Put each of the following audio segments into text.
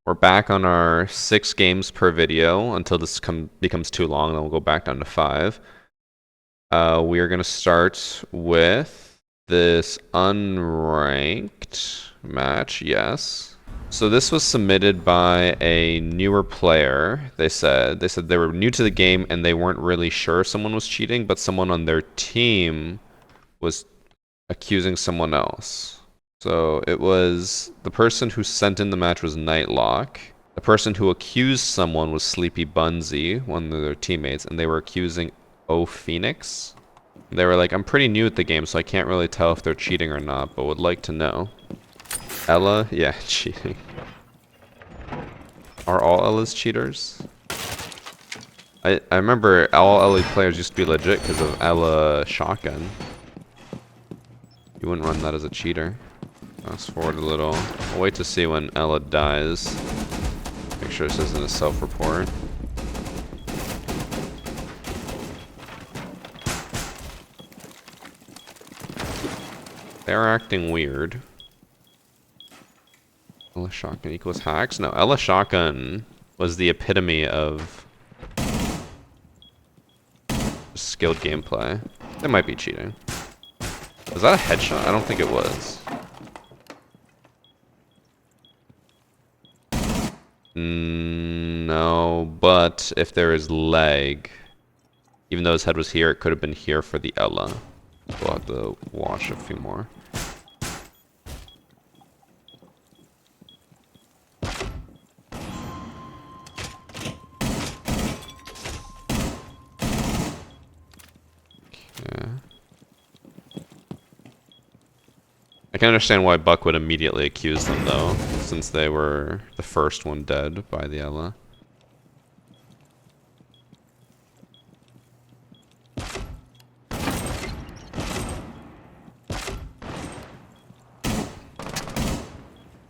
We're back on our 6 games per video until this becomes too long, then we'll go back down to 5. We are going to start with this unranked match, yes. So this was submitted by a newer player. They said they were new to the game and they weren't really sure if someone was cheating, but someone on their team was accusing someone else. So it was the person who sent in the match was Nightlock. The person who accused someone was Sleepy Bunsy, one of their teammates, and they were accusing O Phoenix. They were like, I'm pretty new at the game, so I can't really tell if they're cheating or not, but would like to know. Ella? Yeah, cheating. Are all Ellas cheaters? I remember all Ellie players used to be legit because of Ella Shotgun. You wouldn't run that as a cheater. Fast forward a little. I'll wait to see when Ella dies. Make sure this isn't a self-report. They're acting weird. Ella Shotgun equals hacks? No, Ella Shotgun was the epitome of skilled gameplay. They might be cheating. Was that a headshot? I don't think it was. No, but if there is leg, even though his head was here, it could have been here for the Ella. We'll have to watch a few more. Okay. I can understand why Buck would immediately accuse them, though, since they were the first one dead by the Ella.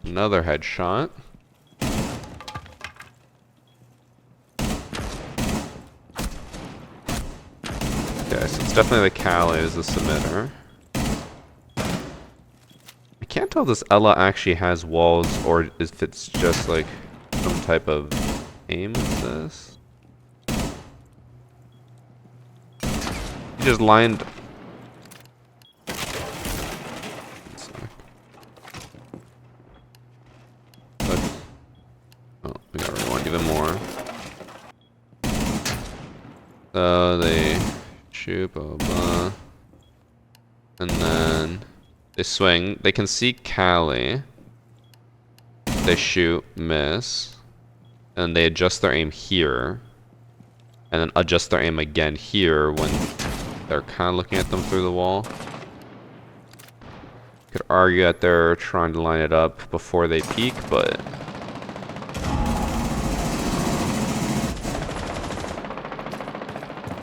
Another headshot. Okay, so it's definitely the Callie is the submitter. I can't tell if this Ella actually has walls or if it's just like some type of aim assist. He just lined. Oh, we gotta rewind even more. So they shoot, blah, blah, blah. And then they swing. They can see Callie. They shoot, miss. And they adjust their aim here. And then adjust their aim again here when they're kind of looking at them through the wall. Could argue that they're trying to line it up before they peek, but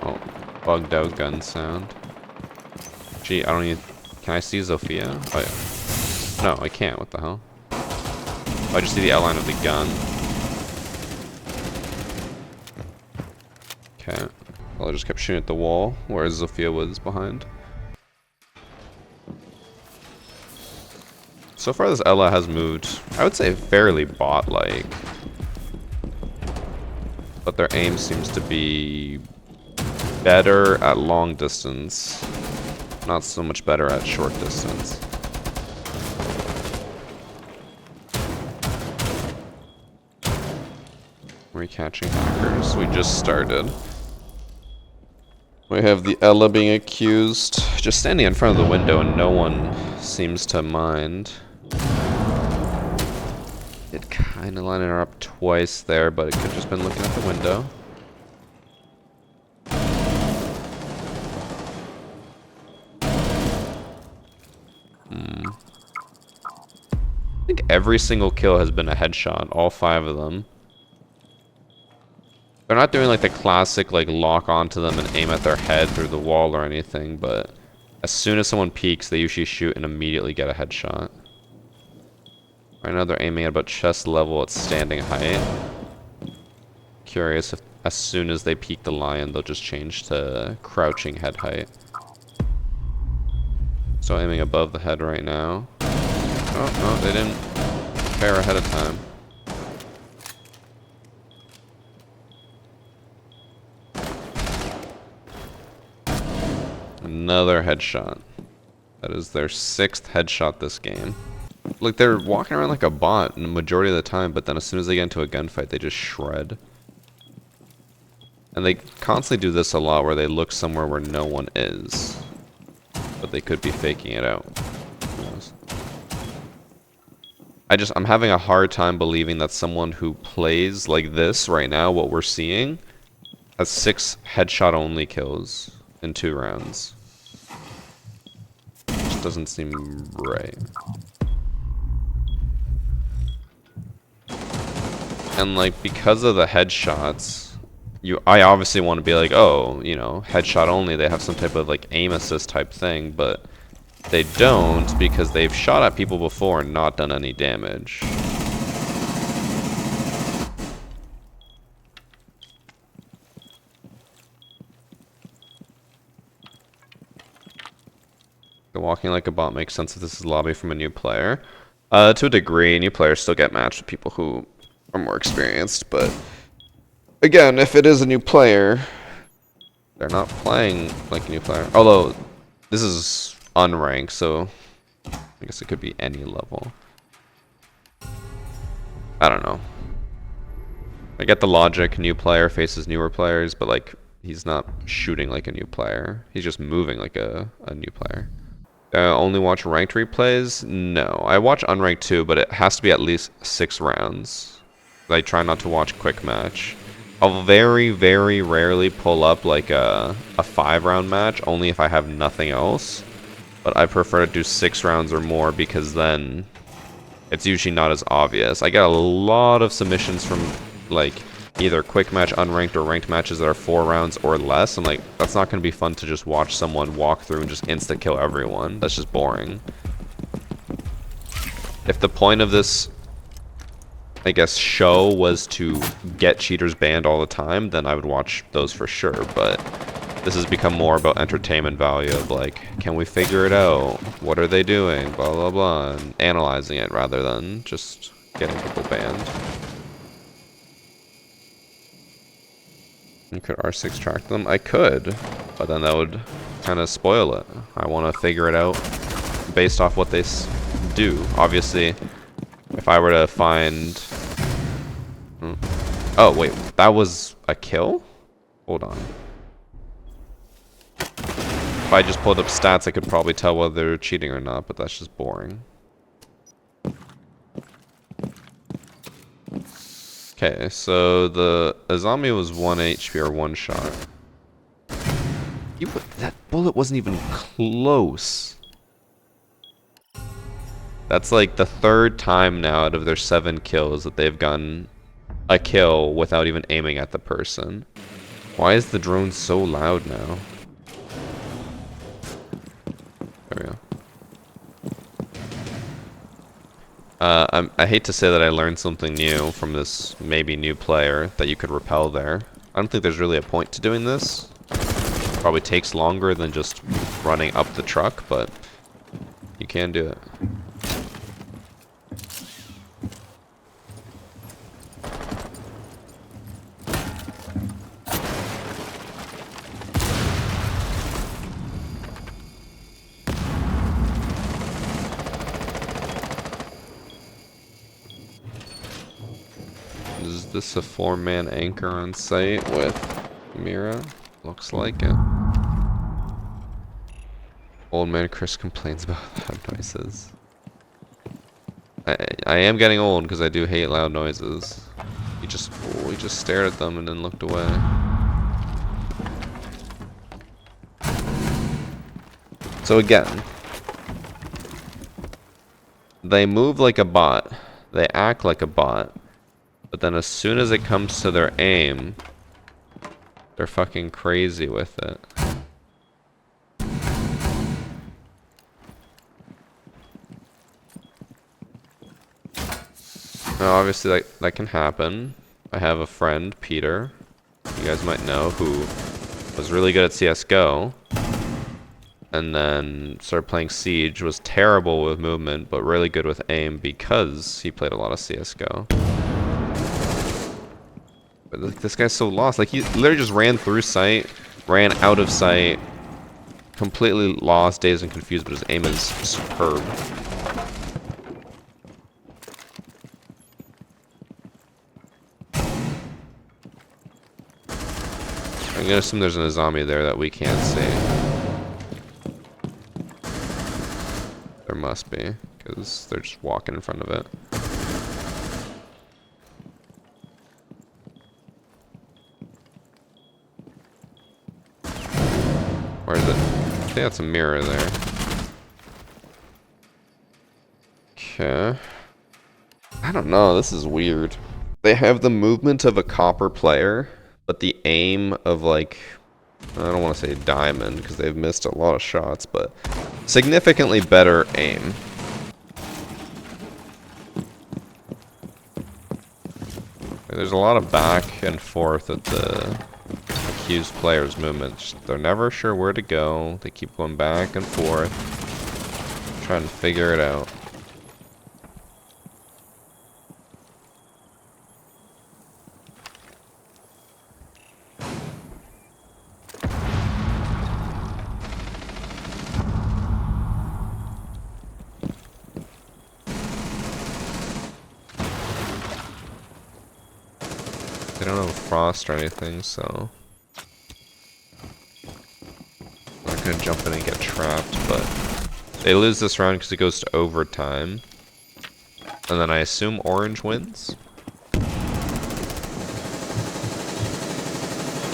oh, bugged out gun sound. Gee, I don't even. Can I see Zofia? Oh yeah. No, I can't. What the hell? Oh, I just see the outline of the gun. Okay. Well, I just kept shooting at the wall, whereas Zofia was behind. So far, this Ella has moved, I would say, fairly bot-like. But their aim seems to be better at long distance. Not so much better at short distance. Recatching hackers. We just started. We have the Ella being accused. Just standing in front of the window and no one seems to mind. It kind of lining her up twice there, but it could just been looking at the window. I think every single kill has been a headshot, all 5 of them. They're not doing like the classic like lock onto them and aim at their head through the wall or anything, but as soon as someone peeks, they usually shoot and immediately get a headshot. Right now they're aiming at about chest level at standing height. Curious if as soon as they peek the lion, they'll just change to crouching head height. So aiming above the head right now. Oh, no, they didn't prepare ahead of time. Another headshot. That is their 6th headshot this game. Like, they're walking around like a bot the majority of the time, but then as soon as they get into a gunfight, they just shred. And they constantly do this a lot, where they look somewhere where no one is. But they could be faking it out. Who knows? I'm having a hard time believing that someone who plays like this right now, what we're seeing, has 6 headshot-only kills in 2 rounds. Which doesn't seem right. And like, because of the headshots, I obviously want to be like, oh, you know, headshot only, they have some type of like aim assist type thing, but they don't, because they've shot at people before and not done any damage. The walking like a bot makes sense if this is lobby from a new player. To a degree, new players still get matched with people who are more experienced, but again, if it is a new player, they're not playing like a new player. Although, this is unranked, so I guess it could be any level. I don't know. I get the logic, new player faces newer players, but like, he's not shooting like a new player. He's just moving like a new player. Only watch ranked replays? No. I watch unranked too, but it has to be at least 6 rounds. I try not to watch quick match. I'll very, very rarely pull up like a 5-round match, only if I have nothing else. But I prefer to do 6 rounds or more, because then it's usually not as obvious. I get a lot of submissions from like either quick match, unranked, or ranked matches that are 4 rounds or less, and like, that's not going to be fun to just watch someone walk through and just insta kill everyone. That's just boring. If the point of this, I guess, show was to get cheaters banned all the time, then I would watch those for sure, but this has become more about entertainment value of like, can we figure it out? What are they doing? Blah, blah, blah, and analyzing it rather than just getting people banned. You could R6 track them? I could, but then that would kind of spoil it. I want to figure it out based off what they do. Obviously, if I were to find... Oh, wait, that was a kill? Hold on. If I just pulled up stats, I could probably tell whether they're cheating or not, but that's just boring. Okay, so the zombie was 1 HP or 1 shot. That bullet wasn't even close. That's like the 3rd time now out of their 7 kills that they've gotten a kill without even aiming at the person. Why is the drone so loud now? There we go. I hate to say that I learned something new from this maybe new player, that you could rappel there. I don't think there's really a point to doing this. Probably takes longer than just running up the truck, but you can do it. Is this a 4-man anchor on site with Mira? Looks like it. Old man Chris complains about loud noises. I am getting old because I do hate loud noises. He just stared at them and then looked away. So again, they move like a bot. They act like a bot. But then as soon as it comes to their aim, they're fucking crazy with it. Now obviously that can happen. I have a friend, Peter, you guys might know, who was really good at CSGO. And then started playing Siege, was terrible with movement, but really good with aim because he played a lot of CSGO. But this guy's so lost. Like, he literally just ran through sight, ran out of sight, completely lost, dazed, and confused, but his aim is superb. I'm gonna assume there's a zombie there that we can't see. There must be, because they're just walking in front of it. Where is it? I think that's a mirror there. Okay. I don't know, this is weird. They have the movement of a copper player, but the aim of, like, I don't want to say diamond because they've missed a lot of shots, but significantly better aim. There's a lot of back and forth at the accused player's movements. They're never sure where to go. They keep going back and forth, trying to figure it out. They don't have frost or anything, so I'm not gonna jump in and get trapped, but they lose this round because it goes to overtime. And then I assume orange wins.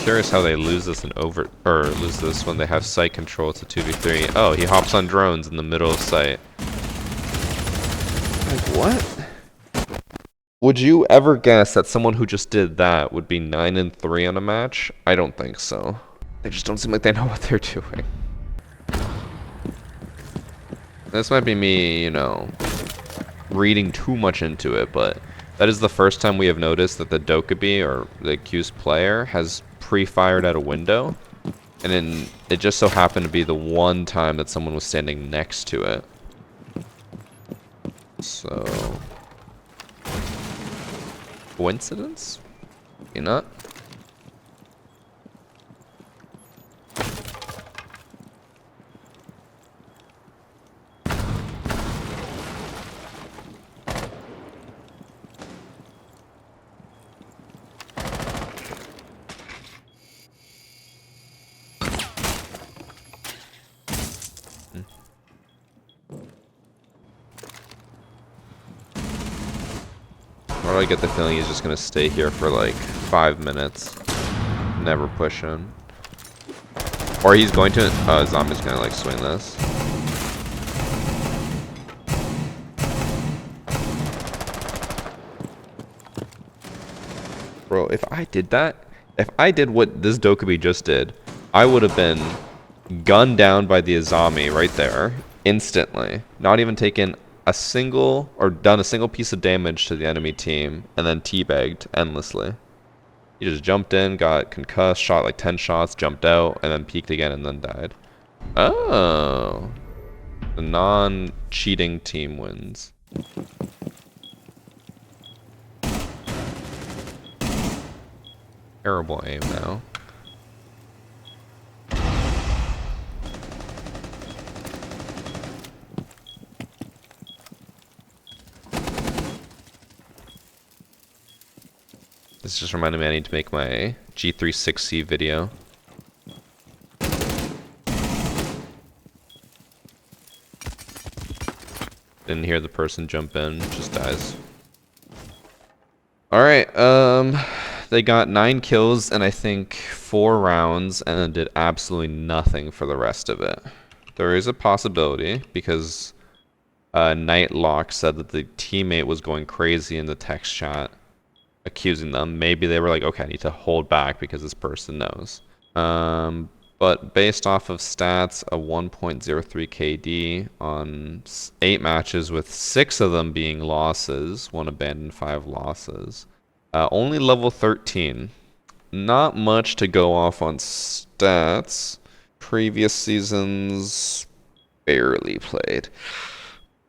Curious how they lose this in lose this when they have site control. It's a 2v3. Oh, he hops on drones in the middle of site. Like, what? Would you ever guess that someone who just did that would be 9-3 on a match? I don't think so. They just don't seem like they know what they're doing. This might be me, you know, reading too much into it, but that is the first time we have noticed that the Dokkaebi, or the accused player, has pre-fired at a window. And then it just so happened to be the one time that someone was standing next to it. So... coincidence? Maybe not. Or I get the feeling he's just gonna stay here for like 5 minutes. Never push him. Or he's going to... zombie's gonna like swing this. Bro, if I did that... If I did what this Dokkaebi just did, I would have been gunned down by the Azami right there. Instantly. Not even taken a single, or done a single piece of damage to the enemy team, and then teabagged endlessly. He just jumped in, got concussed, shot like 10 shots, jumped out, and then peeked again and then died. Oh. The non-cheating team wins. Terrible aim now. This just reminded me I need to make my G36C video. Didn't hear the person jump in, just dies. Alright, they got 9 kills and I think 4 rounds and then did absolutely nothing for the rest of it. There is a possibility because Nightlock said that the teammate was going crazy in the text chat, accusing them. Maybe they were like, okay, I need to hold back because this person knows. But based off of stats, a 1.03 KD on 8 matches with 6 of them being losses, 1 abandoned, 5 losses. Only level 13. Not much to go off on stats. Previous seasons, barely played.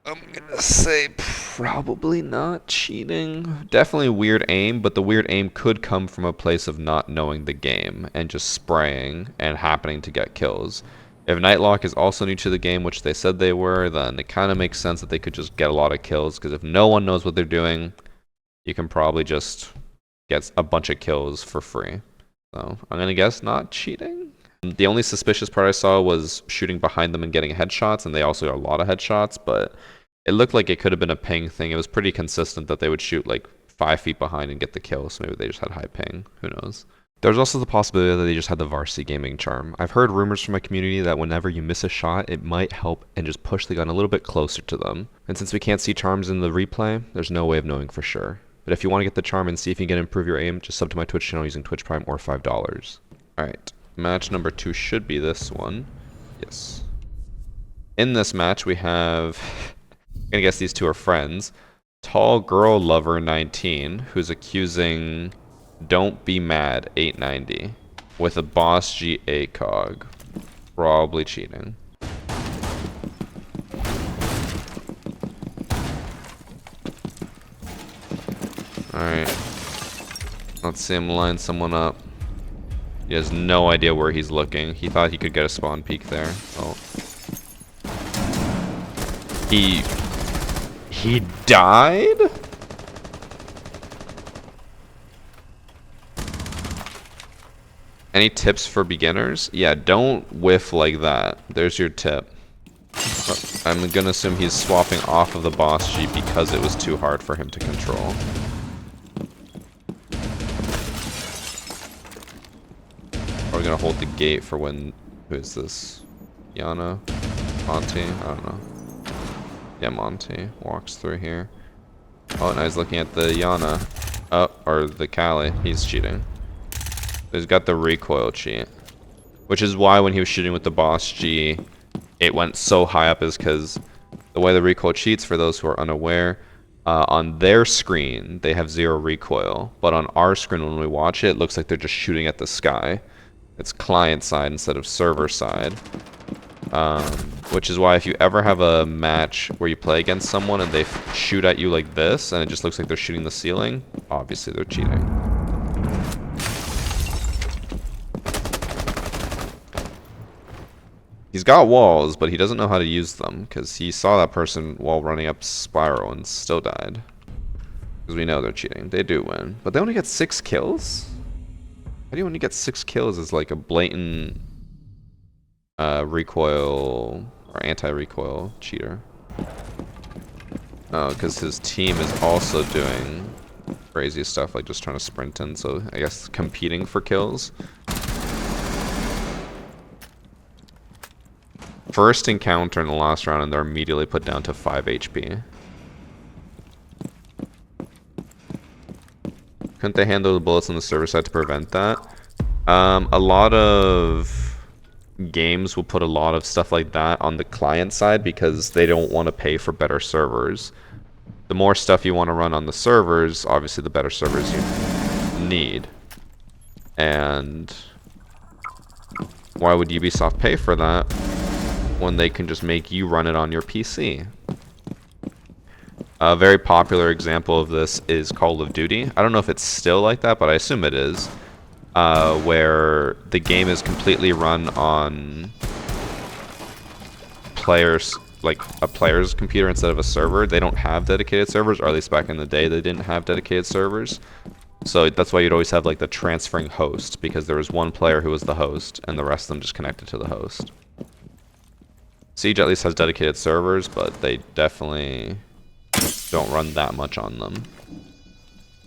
I'm gonna say probably not cheating. Definitely weird aim, but the weird aim could come from a place of not knowing the game and just spraying and happening to get kills. If Nightlock is also new to the game, which they said they were, then it kind of makes sense that they could just get a lot of kills, because if no one knows what they're doing, you can probably just get a bunch of kills for free. So I'm going to guess not cheating. The only suspicious part I saw was shooting behind them and getting headshots, and they also got a lot of headshots, but it looked like it could have been a ping thing. It was pretty consistent that they would shoot like 5 feet behind and get the kill, so maybe they just had high ping. Who knows? There's also the possibility that they just had the VarsityGaming charm. I've heard rumors from my community that whenever you miss a shot, it might help and just push the gun a little bit closer to them. And since we can't see charms in the replay, there's no way of knowing for sure. But if you want to get the charm and see if you can improve your aim, just sub to my Twitch channel using Twitch Prime or $5. Alright, match number 2 should be this one. Yes. In this match we have, I'm gonna guess these two are friends. Tall Girl Lover 19, who's accusing Don't Be Mad 890 with a Boss G ACOG. Probably cheating. Alright. Let's see him line someone up. He has no idea where he's looking. He thought he could get a spawn peek there. Oh. He died? Any tips for beginners? Yeah, don't whiff like that. There's your tip. I'm gonna assume he's swapping off of the Boss G because it was too hard for him to control. Are we gonna hold the gate for when... Who is this? Yana? Monty? I don't know. Yeah, Monty walks through here. Oh, now he's looking at the Yana. Oh, or the Kali. He's cheating. He's got the recoil cheat. Which is why when he was shooting with the Boss G, it went so high up, is because the way the recoil cheats, for those who are unaware, on their screen, they have 0 recoil. But on our screen, when we watch it, it looks like they're just shooting at the sky. It's client side instead of server side. Which is why if you ever have a match where you play against someone and they shoot at you like this, and it just looks like they're shooting the ceiling, obviously they're cheating. He's got walls, but he doesn't know how to use them, because he saw that person while running up Spiral and still died. Because we know they're cheating. They do win. But they only get 6 kills? How do you only get 6 kills as like a blatant recoil or anti-recoil cheater? Oh, because his team is also doing crazy stuff, like just trying to sprint in, so I guess competing for kills. First encounter in the last round and they're immediately put down to 5 HP. Couldn't they handle the bullets on the server side to prevent that? A lot of games will put a lot of stuff like that on the client side because they don't want to pay for better servers. The more stuff you want to run on the servers, obviously the better servers you need. And why would Ubisoft pay for that when they can just make you run it on your PC? A very popular example of this is Call of Duty. I don't know if it's still like that, but I assume it is. Where the game is completely run on players, like a player's computer instead of a server. They don't have dedicated servers, or at least back in the day they didn't have dedicated servers. So that's why you'd always have like the transferring host, because there was one player who was the host and the rest of them just connected to the host. Siege at least has dedicated servers, but they definitely don't run that much on them.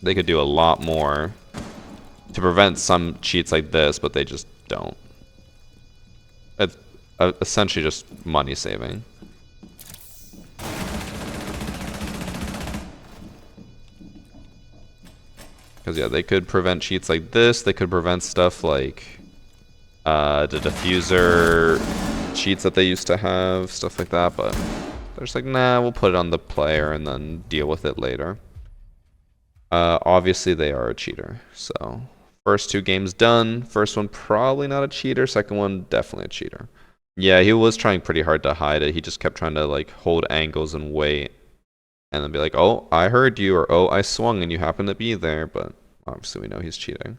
They could do a lot more to prevent some cheats like this, but they just don't. It's essentially just money saving. Because yeah, they could prevent cheats like this. They could prevent stuff like the diffuser cheats that they used to have, stuff like that, but they're just like, nah, we'll put it on the player and then deal with it later. Obviously they are a cheater, so first 2 games done. First one probably not a cheater, second one definitely a cheater. Yeah, he was trying pretty hard to hide it. He just kept trying to like hold angles and wait and then be like, oh, I heard you, or oh, I swung and you happened to be there, but obviously we know he's cheating.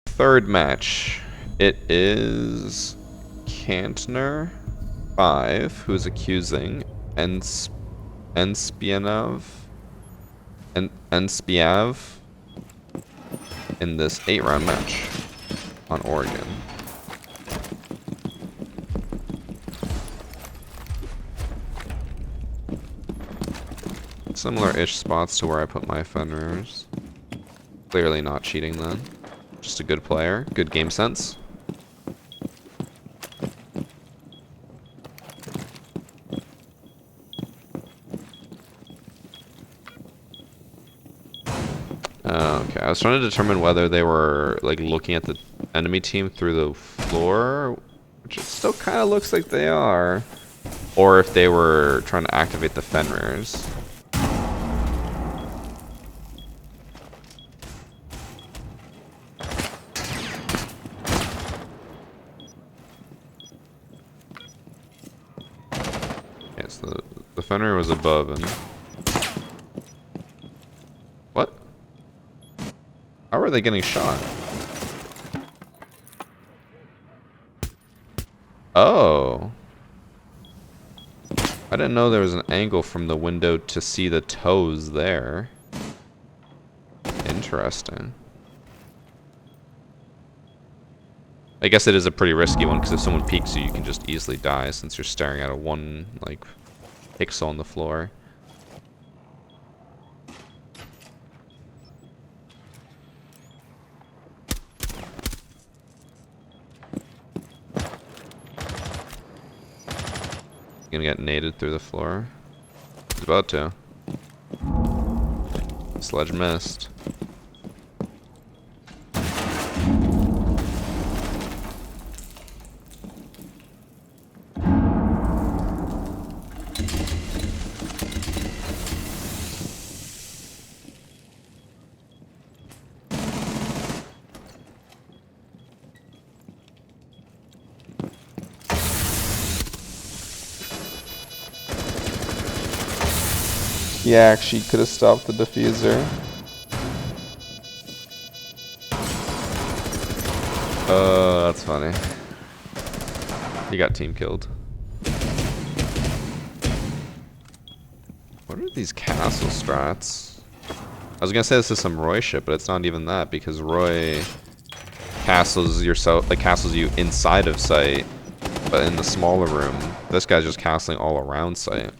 Third match, it is Kantner 5, who's accusing Enspianov in this 8-round match on Oregon. Similar-ish spots to where I put my Fenrir's. Clearly not cheating then. Just a good player, good game sense. Okay, I was trying to determine whether they were like looking at the enemy team through the floor, which it still kind of looks like they are, or if they were trying to activate the Fenrir's. Okay, so the Fenrir was above and... What? How are they getting shot? Oh. I didn't know there was an angle from the window to see the toes there. Interesting. I guess it is a pretty risky one because if someone peeks you, you can just easily die since you're staring at a one, like, pixel on the floor. Gonna get naded through the floor. He's about to. Sledge missed. He actually could have stopped the diffuser. Oh, that's funny. He got team killed. What are these castle strats? I was gonna say this is some Roy shit, but it's not even that because Roy castles yourself, like castles you inside of sight, but in the smaller room. This guy's just castling all around sight.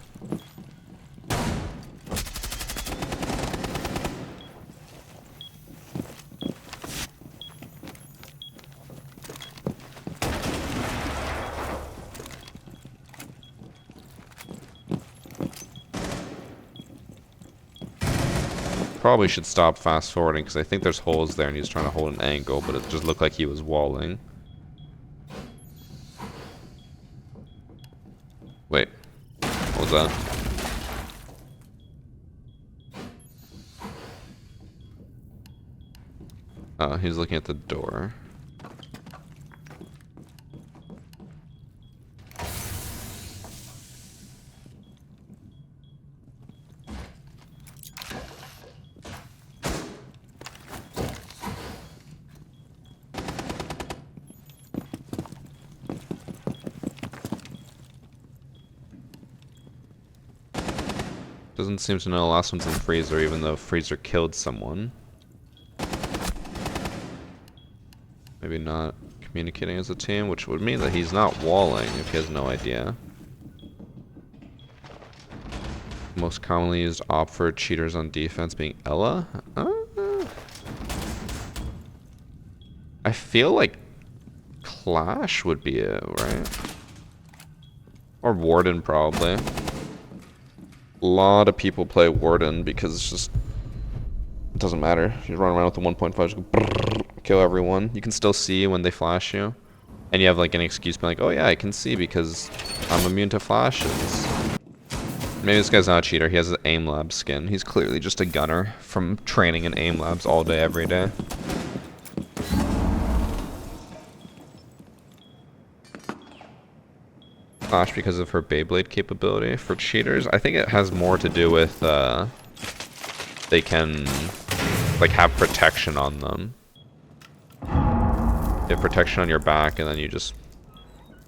Probably should stop fast forwarding because I think there's holes there and he's trying to hold an angle, but it just looked like he was walling. Wait, what was that? Oh, he's looking at the door. Doesn't seem to know the last one's in freezer, even though freezer killed someone. Maybe not communicating as a team, which would mean that he's not walling if he has no idea. Most commonly used op for cheaters on defense being Ella? I feel like Clash would be it, right? Or Warden, probably. A lot of people play Warden because it's just... It doesn't matter. You run around with the 1.5, just go brrr, kill everyone. You can still see when they flash you. And you have like an excuse being like, oh yeah, I can see because I'm immune to flashes. Maybe this guy's not a cheater. He has an aim lab skin. He's clearly just a gunner from training in aim labs all day, every day. Clash because of her Beyblade capability for cheaters. I think it has more to do with they can like have protection on them. You have protection on your back and then you just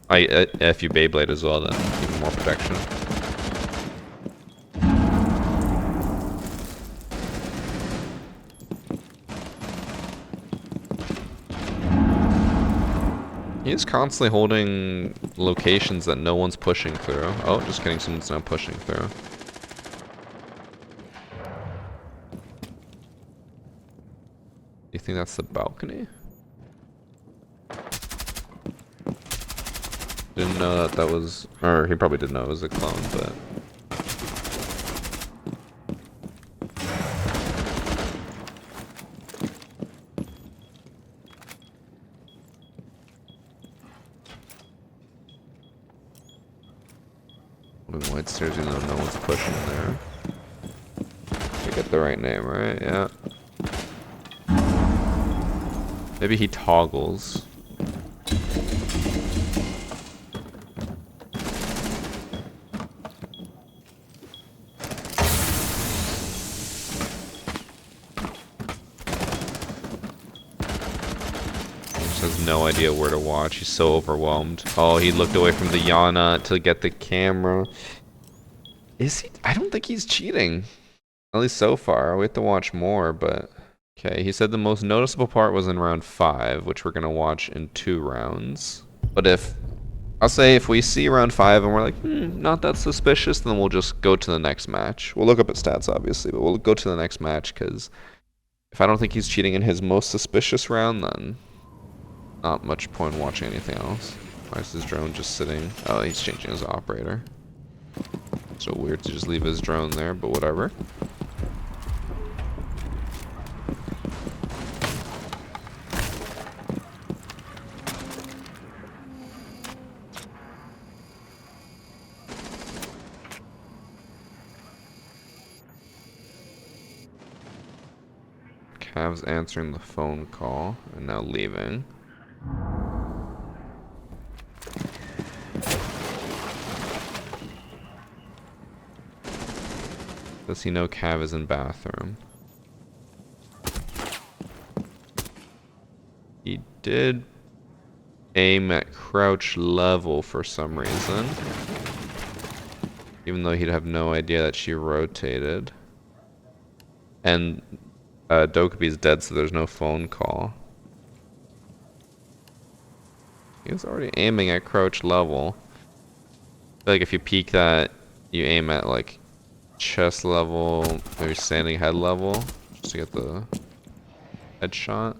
If you Beyblade as well, then even more protection. He's constantly holding locations that no one's pushing through. Oh, just kidding, someone's not pushing through. Do you think that's the balcony? Didn't know that was, or he probably didn't know it was a clone, but. White stairs, even though no one's pushing there. I get the right name, right? Yeah. Maybe he toggles. Has no idea where to watch. He's so overwhelmed. Oh, he looked away from the Yana to get the camera. Is he? I don't think he's cheating. At least so far. We have to watch more, but... Okay, he said the most noticeable part was in round 5, which we're going to watch in 2 rounds. But if... I'll say if we see round 5 and we're like, not that suspicious, then we'll just go to the next match. We'll look up at stats, obviously, but we'll go to the next match, because... If I don't think he's cheating in his most suspicious round, then... Not much point in watching anything else. Why is his drone just sitting? Oh, he's changing his operator. So weird to just leave his drone there, but whatever. Cav's answering the phone call and now leaving. Does he know Cav is in bathroom? He did aim at crouch level for some reason. Even though he'd have no idea that she rotated. And Dokubi's dead, so there's no phone call. He was already aiming at crouch level. I feel like if you peek that, you aim at like chest level, maybe standing head level, just to get the headshot.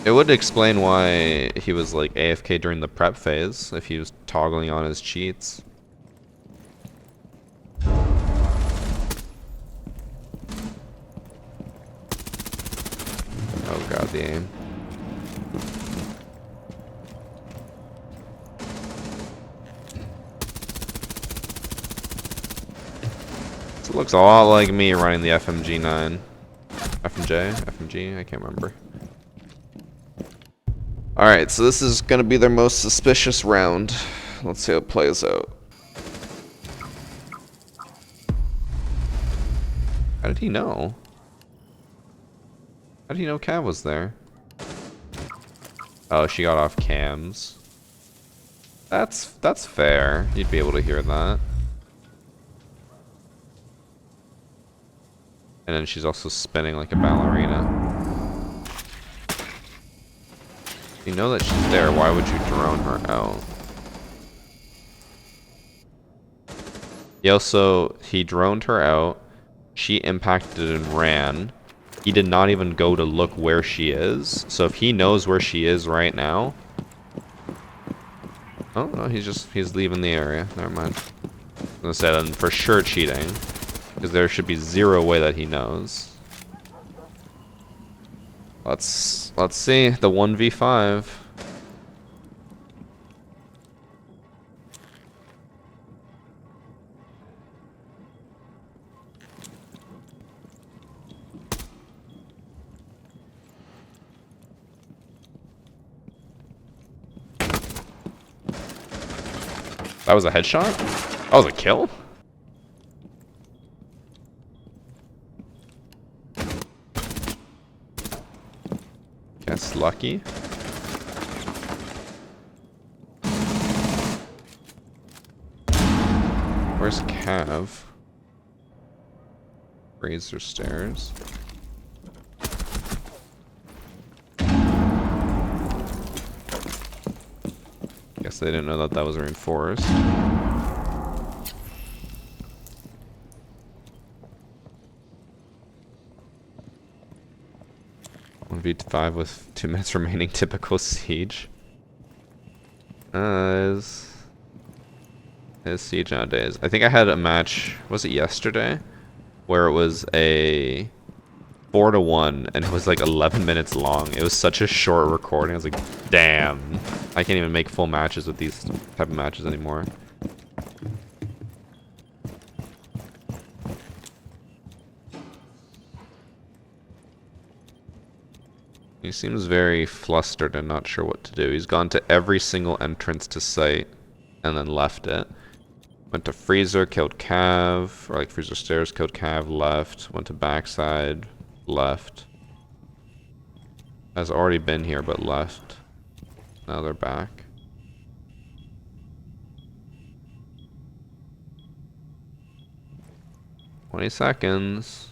It would explain why he was like AFK during the prep phase, if he was toggling on his cheats. Oh god, the aim. It looks a lot like me running the FMG9. FMG? I can't remember. Alright, so this is gonna be their most suspicious round. Let's see how it plays out. How did he know? How did he know Cav was there? Oh, she got off cams. That's fair. You'd be able to hear that. And then she's also spinning like a ballerina. You know that she's there, why would you drone her out? He droned her out. She impacted and ran. He did not even go to look where she is. So if he knows where she is right now... Oh, no, he's leaving the area. Never mind. I was gonna say then for sure cheating. Because there should be zero way that he knows. Let's see the 1v5. That was a headshot? That was a kill? Guess lucky. Where's Cav? Razor stairs. Guess they didn't know that that was reinforced. 1v5 with 2 minutes remaining, typical siege. Is siege nowadays. I think I had a match, was it yesterday? Where it was a 4-1 and it was like 11 minutes long. It was such a short recording. I was like, damn. I can't even make full matches with these type of matches anymore. He seems very flustered and not sure what to do. He's gone to every single entrance to site and then left it. Went to freezer, killed Cav, or like freezer stairs, killed Cav, left. Went to backside, left. Has already been here but left. Now they're back. "20 seconds.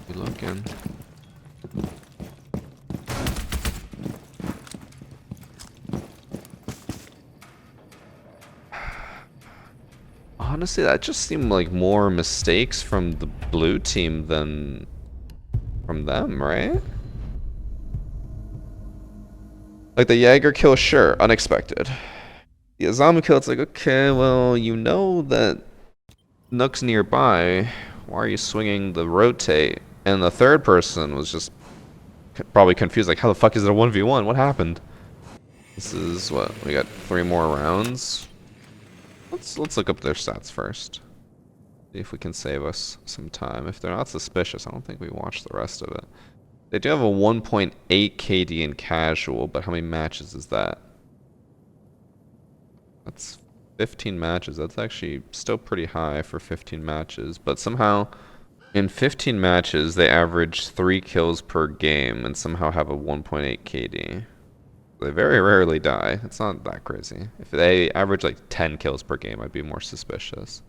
Be looking. Honestly, that just seemed like more mistakes from the blue team than from them, right? Like the Jaeger kill, sure, unexpected. The Azamu kill, it's like, okay, well, you know that Nook's nearby. Why are you swinging the rotate? And the third person was just probably confused, like, how the fuck is it a 1v1? What happened? This is what, we got 3 more rounds. Let's look up their stats first. See if we can save us some time. If they're not suspicious, I don't think we watch the rest of it. They do have a 1.8 KD in casual, but how many matches is that? That's 15 matches. That's actually still pretty high for 15 matches, but somehow in 15 matches they average 3 kills per game and somehow have a 1.8 KD. They very rarely die. It's not that crazy. If they average like 10 kills per game, I'd be more suspicious.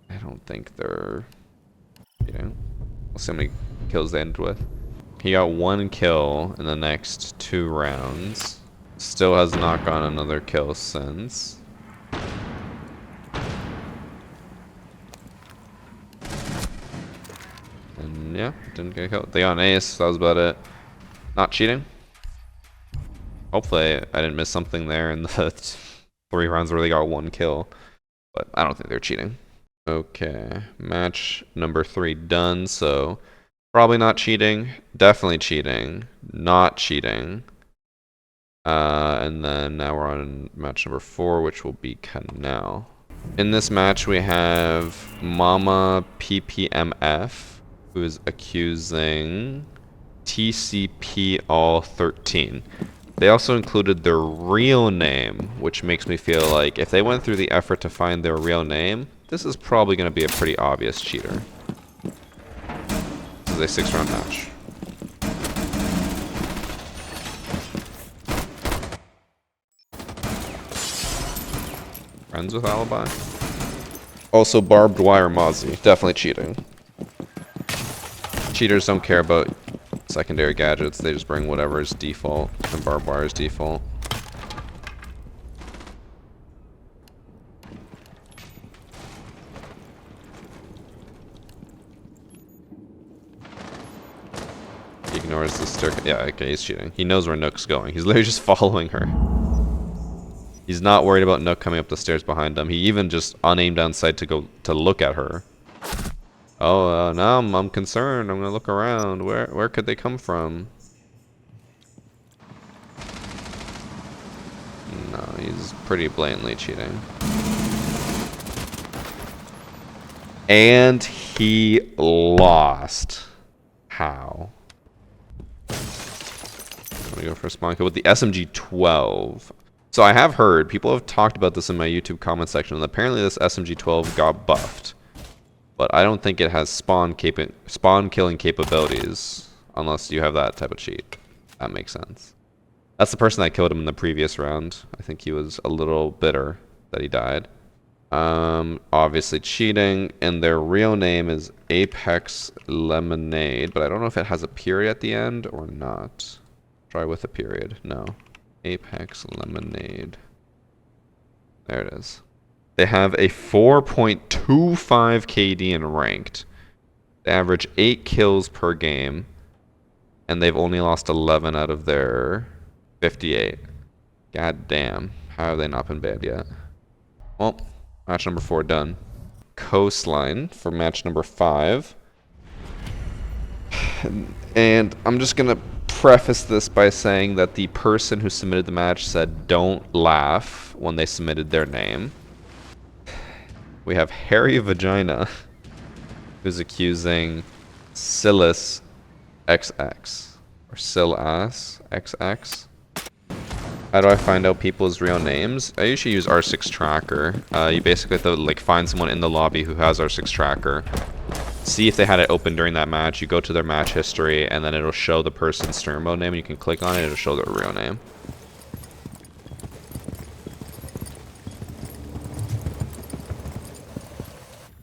I don't think they're, you know, we'll see how many kills they end with. He got 1 kill in the next 2 rounds. Still has not gotten another kill since. And yeah, didn't get a kill. They got an ace, that was about it. Not cheating. Hopefully I didn't miss something there in the 3 rounds where they got 1 kill. But I don't think they're cheating. Okay, match number 3 done, so probably not cheating, definitely cheating, not cheating. And then now we're on match number 4, which will be Canal. In this match we have Mama PPMF, who is accusing TCP all 13. They also included their real name, which makes me feel like if they went through the effort to find their real name, this is probably going to be a pretty obvious cheater. This is a 6-round match. Friends with Alibi. Also barbed wire Mozzie, definitely cheating. Cheaters don't care about secondary gadgets, they just bring whatever is default, and barbed wire is default. He ignores the staircase. Yeah, okay, he's cheating. He knows where Nook's going. He's literally just following her. He's not worried about Nook coming up the stairs behind him. He even just unaimed down sight to go to look at her. Oh, now I'm concerned. I'm gonna look around. Where could they come from? No, he's pretty blatantly cheating. And he lost. How? I'm gonna go for a spawn kill with the SMG-12. So I have heard, people have talked about this in my YouTube comment section, and apparently this SMG-12 got buffed. But I don't think it has spawn killing capabilities, unless you have that type of cheat. That makes sense. That's the person that killed him in the previous round. I think he was a little bitter that he died. Obviously cheating, and their real name is Apex Lemonade, but I don't know if it has a period at the end or not. Try with a period. No. Apex Lemonade. There it is. They have a 4.25 KD in ranked. They average 8 kills per game, and they've only lost 11 out of their 58. God damn. How have they not been banned yet? Well, match number 4 done. Coastline for match number 5. And I'm just gonna preface this by saying that the person who submitted the match said don't laugh when they submitted their name. We have Hairy Vagina, who's accusing Silas XX, or Silas XX. How do I find out people's real names? I usually use R6 Tracker. You basically have to like find someone in the lobby who has R6 Tracker. See if they had it open during that match. You go to their match history, and then it'll show the person's streamer mode name. You can click on it, it'll show their real name.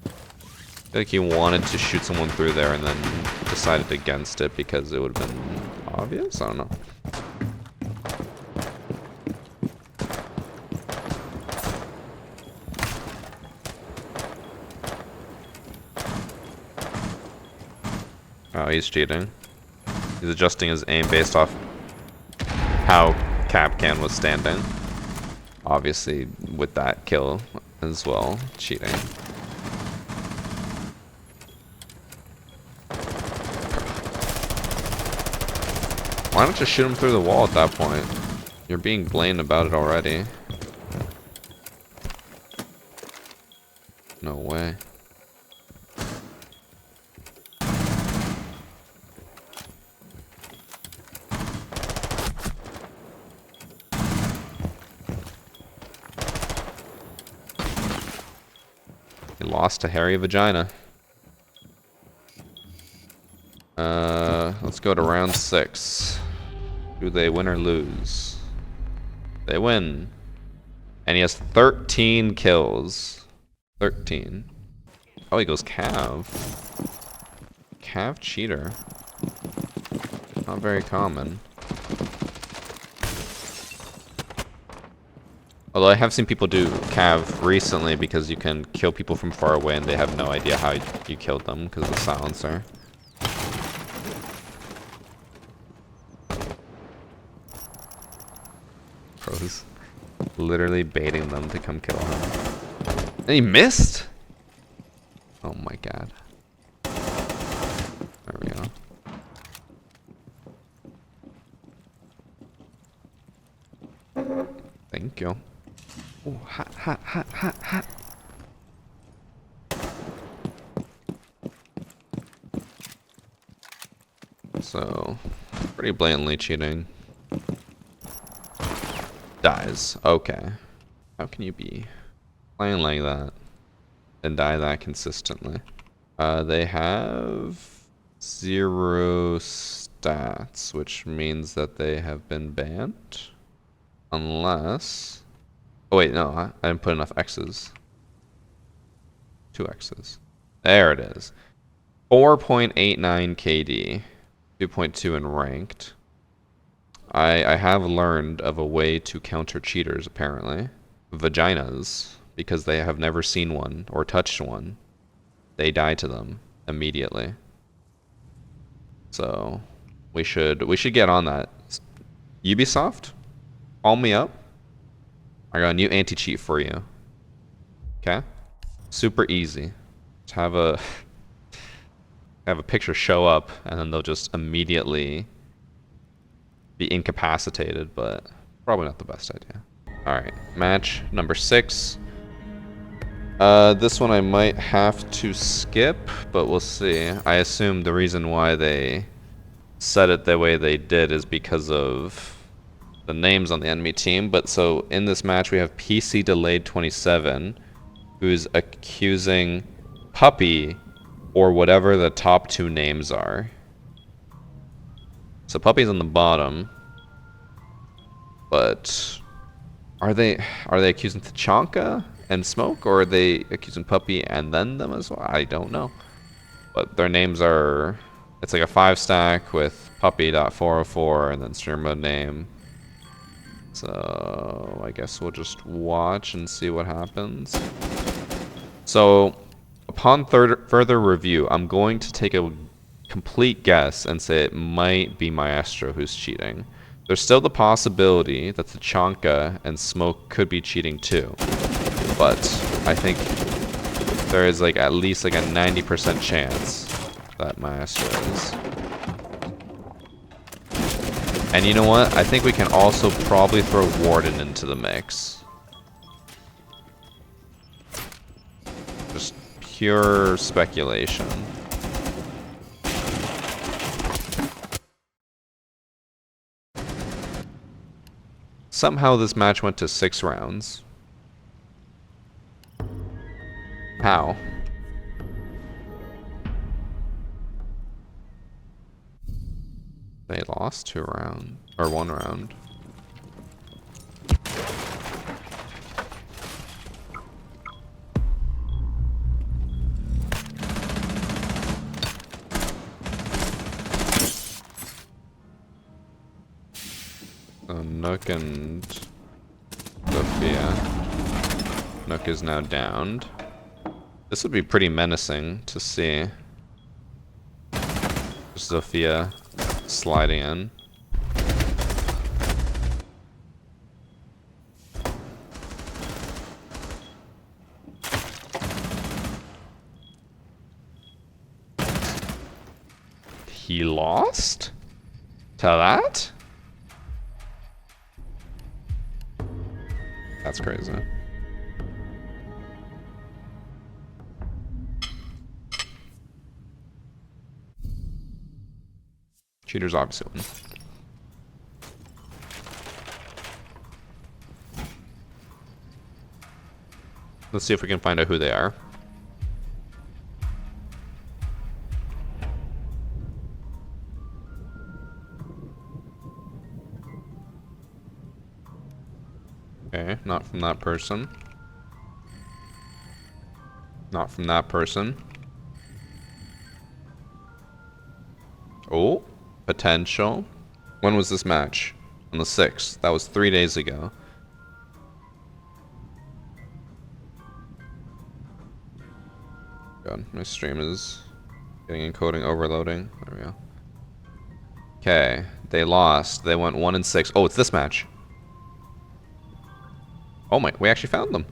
I feel like he wanted to shoot someone through there and then decided against it because it would have been obvious? I don't know. Oh, he's cheating. He's adjusting his aim based off how Capcan was standing. Obviously, with that kill as well, cheating. Why not just shoot him through the wall at that point? You're being blamed about it already. No way. He lost to Hairy Vagina. Let's go to round 6. Do they win or lose? They win. And he has 13 kills. 13. Oh, he goes Cav. Cav cheater. Not very common. Although I have seen people do Cav recently because you can kill people from far away and they have no idea how you killed them because of the silencer. Pros literally baiting them to come kill him. And he missed? Oh my god. There we go. Thank you. Oh, hot, hot, hot, hot, hot. So, pretty blatantly cheating. Dies. Okay. How can you be playing like that and die that consistently? They have 0 stats, which means that they have been banned. Unless... Oh wait, no, I didn't put enough X's. 2 X's. There it is. 4.89 KD. 2.2 in ranked. I have learned of a way to counter cheaters, apparently. Vaginas, because they have never seen one or touched one. They die to them immediately. So we should get on that. Ubisoft, call me up. I got a new anti-cheat for you. Okay? Super easy. Just have a picture show up and then they'll just immediately be incapacitated, but probably not the best idea. Alright, match number 6. This one I might have to skip, but we'll see. I assume the reason why they set it the way they did is because of the names on the enemy team. But so in this match, we have PC Delayed 27, who's accusing Puppy or whatever the top two names are. So Puppy's on the bottom, but are they accusing Tachanka and Smoke, or are they accusing Puppy and then them as well? I don't know. But their names are, it's like a 5-stack with Puppy.404 and then stream mode name. So I guess we'll just watch and see what happens. So upon further review, I'm going to take a complete guess and say it might be Maestro who's cheating. There's still the possibility that Tachanka and Smoke could be cheating too, but I think there is like at least like a 90% chance that Maestro is. And you know what? I think we can also probably throw Warden into the mix. Just pure speculation. Somehow this match went to 6 rounds. How? They lost 2 rounds, or 1 round. Nook and Sophia. Nook is now downed. This would be pretty menacing to see. Sophia sliding in. He lost? To that? That's crazy. Cheaters obviously win. Let's see if we can find out who they are. Okay, not from that person. Not from that person. Oh, potential. When was this match? On the 6th. That was 3 days ago. God, my stream is getting encoding overloading. There we go. Okay, they lost. They went 1 and 6. Oh, it's this match. Oh my, we actually found them.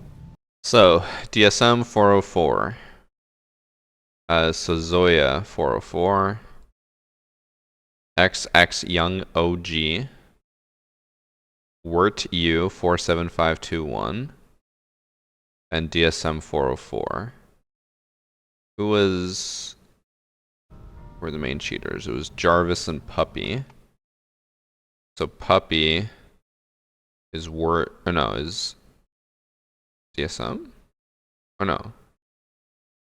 So, DSM 404. Sozoya 404. XX Young OG. Wirt U 47521. And DSM 404. Who was... were the main cheaters? It was Jarvis and Puppy. So Puppy is Wirt... or no, is... DSM? Or no?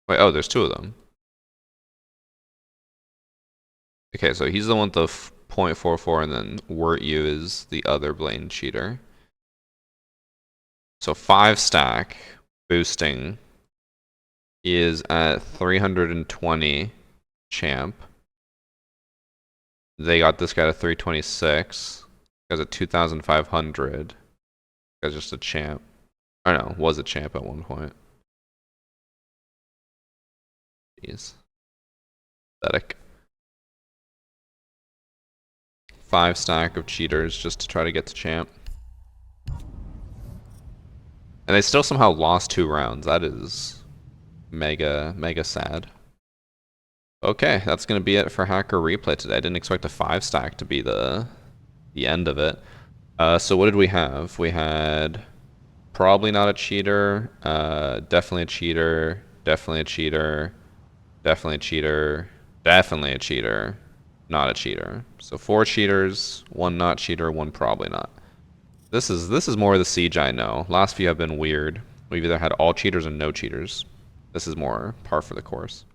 Wait, oh, there's 2 of them. Okay, so he's the one with the .44, and then Wirt U is the other Blaine cheater. So 5-stack boosting is at 320 champ. They got this guy to 326. Guy's at 2,500. Guy's just a champ. I don't know, was a champ at one point. Jeez. Pathetic. 5-stack of cheaters just to try to get to champ. And they still somehow lost 2 rounds. That is mega sad. Okay, that's gonna be it for Hacker Replay today. I didn't expect a 5-stack to be the end of it. So what did we have? We had probably not a cheater, definitely a cheater, definitely a cheater, definitely a cheater, definitely a cheater, not a cheater. So 4 cheaters, 1 not cheater, 1 probably not. This is more the Siege I know. Last few have been weird. We've either had all cheaters or no cheaters. This is more par for the course.